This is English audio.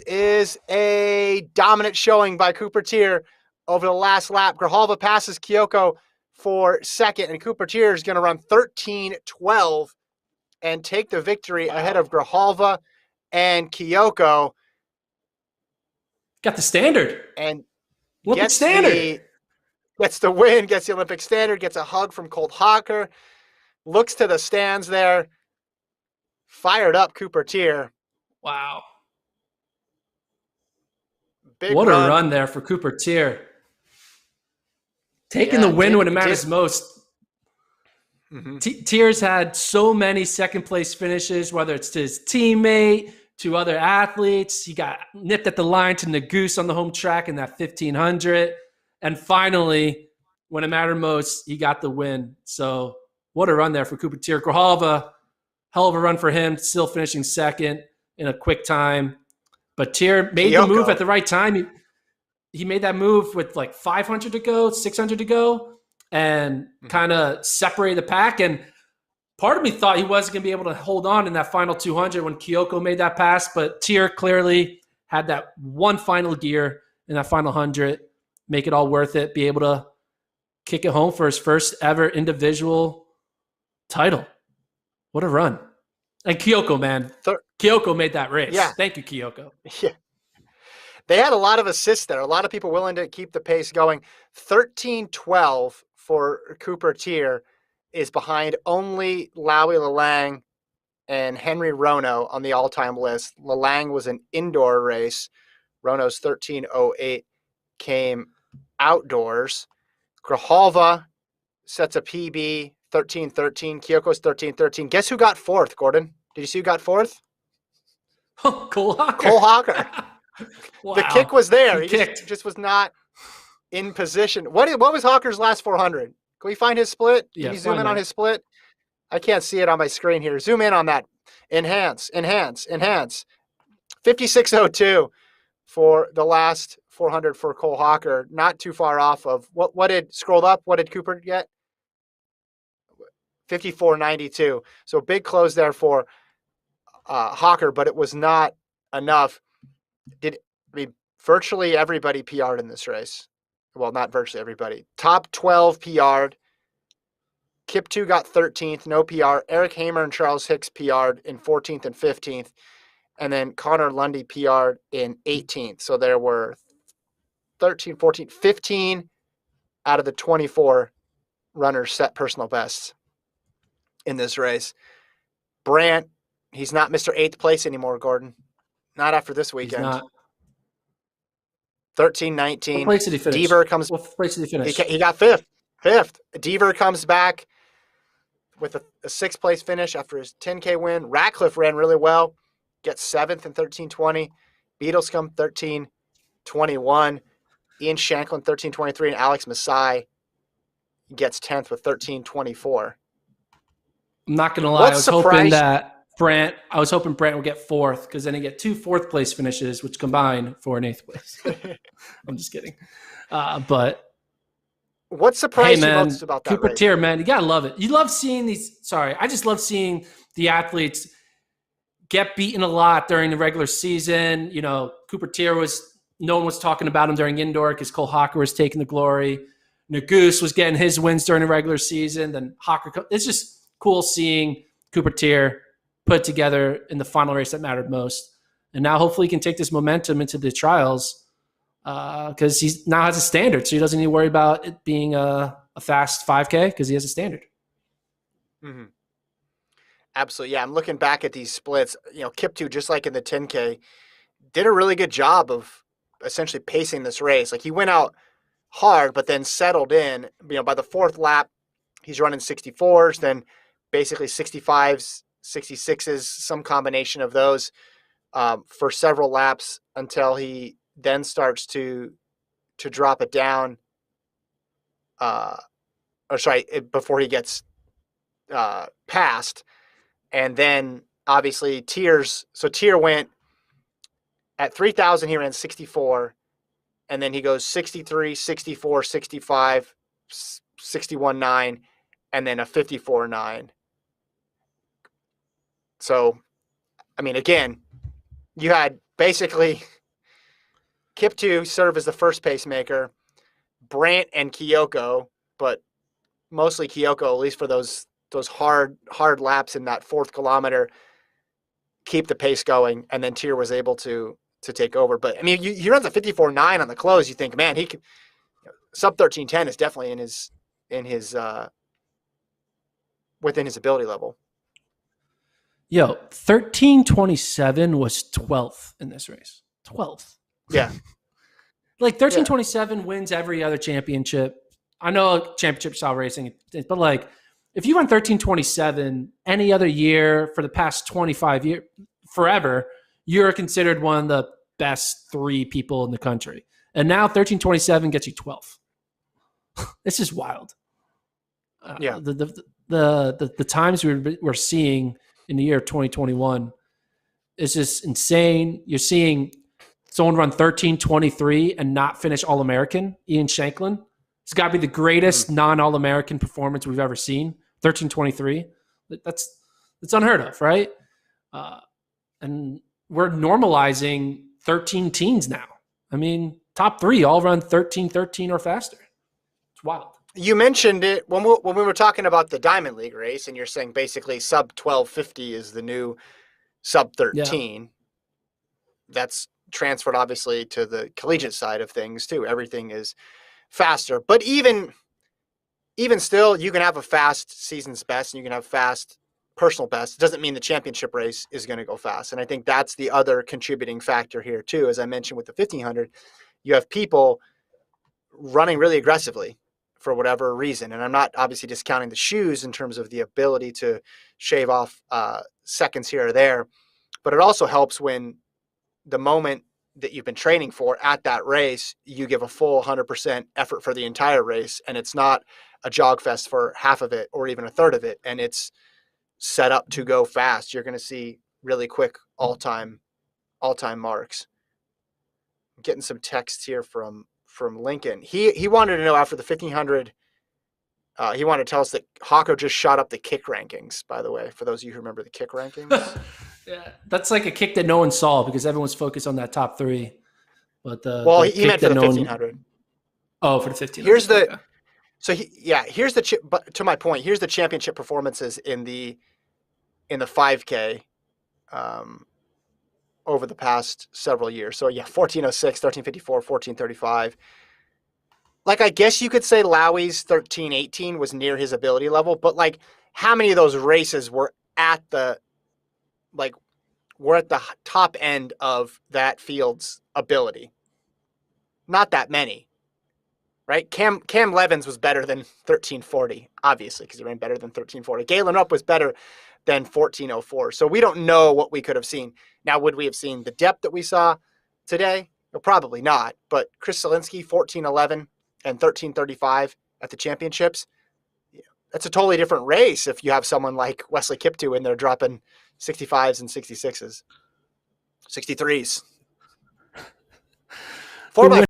is a dominant showing by Cooper Teare over the last lap. Grijalva passes Kyoko for second, and Cooper Teare is going to run 13:12 and take the victory ahead of Grijalva and Kyoko. Got the standard. And Olympic standard. Gets the win, gets the Olympic standard, gets a hug from Colt Hocker, looks to the stands there. Fired up Cooper Teare. Wow. Big what run. A run there for Cooper Teare. Taking the win when it matters most. Mm-hmm. Teare's had so many second place finishes, whether it's to his teammate, to other athletes. He got nipped at the line to Nagoose on the home track in that 1500. And finally, when it mattered most, he got the win. So what a run there for Cooper Teare. Grijalva, hell of a run for him, still finishing second in a quick time. But Teare made the move at the right time. He made that move with like 500 to go, 600 to go, and kind of separate the pack. And part of me thought he wasn't going to be able to hold on in that final 200 when Kyoko made that pass, but Teare clearly had that one final gear in that final 100, make it all worth it, be able to kick it home for his first ever individual title. What a run. And Kyoko, man. Kyoko made that race. Yeah. Thank you, Kyoko. Yeah. They had a lot of assists there. A lot of people willing to keep the pace going. 13:12 for Cooper Teare is behind only Lowy Lelang and Henry Rono on the all-time list. Lelang was an indoor race. Rono's 13:08 came outdoors. Grijalva sets a PB, 13:13. Kyoko's 13:13. Guess who got fourth, Gordon? Did you see who got fourth? Oh, Cole Hocker. Cole Hocker. Wow. The kick was there. He kicked. Just was not in position. What was Hocker's last 400? Can we find his split? Can you zoom in on his split? I can't see it on my screen here. Zoom in on that. Enhance. 56:02 for the last 400 for Cole Hocker. Not too far off of what did scrolled up? What did Cooper get? 54:92. So big close there for Hocker, but it was not enough. Virtually everybody PR'd in this race. Well, not virtually everybody. Top 12 PR'd. Kiptoo got 13th, no PR. Eric Hamer and Charles Hicks PR'd in 14th and 15th. And then Connor Lundy PR'd in 18th. So there were 13, 14, 15 out of the 24 runners set personal bests in this race. Brandt, he's not Mr. 8th place anymore, Gordon. Not after this weekend. He's not. 13:19. What place did he finish? Deaver comes. What place did he finish? He got fifth. Deaver comes back with a 6th place finish after his 10K win. Ratcliffe ran really well, gets 7th in 13:20. Beadlescombe 13:21. Ian Shanklin 13:23, and Alex Masai gets 10th with 13:24. I'm not gonna lie, I was hoping Brandt would get 4th, because then he get 2 4th place finishes, which combine for an 8th place. I'm just kidding. But what surprised you most about that Cooper race? Teare, man, you gotta love it. You love seeing I just love seeing the athletes get beaten a lot during the regular season. You know, Cooper Teare no one was talking about him during indoor because Cole Hocker was taking the glory. Nagoose was getting his wins during the regular season. Then Hocker, it's just cool seeing Cooper Teare put together in the final race that mattered most. And now hopefully he can take this momentum into the trials because he now has a standard. So he doesn't need to worry about it being a fast 5K because he has a standard. Mm-hmm. Absolutely. Yeah, I'm looking back at these splits. You know, Kiptoo, just like in the 10K, did a really good job of essentially pacing this race. Like, he went out hard, but then settled in. You know, by the 4th lap, he's running 64s, then basically 65s, 66s, some combination of those for several laps until he then starts to drop it down. Before he gets passed. And then obviously Teare went at 3,000, he ran 64, and then he goes 63, 64, 65, 61.9, and then a 54.9. So, I mean, again, you had basically Kiptu serve as the first pacemaker, Brant and Kyoko, but mostly Kyoko, at least for those hard laps in that 4th kilometer, keep the pace going, and then Teare was able to take over. But I mean, he runs a 54.9 on the close. You think, man, he could, sub 13:10 is definitely in his within his ability level. Yo, 13:27 was 12th in this race. 12th. Yeah. Like 13:27 wins every other championship. I know championship style racing, but like if you run 13:27 any other year for the past 25 years, forever, you're considered one of the best 3 people in the country. And now 13:27 gets you 12th. It's just wild. Yeah. The times we're seeing in the year of 2021 is just insane. You're seeing someone run 13:23 and not finish All-American, Ian Shanklin. It's got to be the greatest non-All-American performance we've ever seen. 13:23. That's unheard of, right? And we're normalizing 13 teens now. I mean, top 3 all run 13:13 or faster. It's wild. You mentioned it when we were talking about the Diamond League race, and you're saying basically sub 12:50 is the new sub 13. Yeah. That's transferred obviously to the collegiate side of things too. Everything is faster, but even still, you can have a fast season's best and you can have fast personal best. It doesn't mean the championship race is going to go fast. And I think that's the other contributing factor here too. As I mentioned with the 1500, you have people running really aggressively for whatever reason. And I'm not obviously discounting the shoes in terms of the ability to shave off seconds here or there, but it also helps when the moment that you've been training for at that race, you give a full 100% effort for the entire race. And it's not a jog fest for half of it or even a third of it. And it's set up to go fast. You're going to see really quick all-time marks. I'm getting some text here from Lincoln. He wanted to know after the 1500, he wanted to tell us that Hako just shot up the kick rankings, by the way, for those of you who remember the kick rankings. Yeah, that's like a kick that no one saw because everyone's focused on that top 3. But he meant for the 1500. Oh, for the 1500. Here's the here's the but to my point, here's the championship performances in the 5K over the past several years. So 1406, 1354, 1435. Like, I guess you could say Lowey's 1318 was near his ability level, but like how many of those races were at the top end of that field's ability? Not that many. Right? Cam Levins was better than 1340, obviously, because he ran better than 1340. Galen Rupp was better than 1404. So we don't know what we could have seen. Now, would we have seen the depth that we saw today? Well, probably not. But Chris Zielinski, 1411 and 1335 at the championships, that's a totally different race if you have someone like Wesley Kiptu in there dropping 65s and 66s, 63s. 4x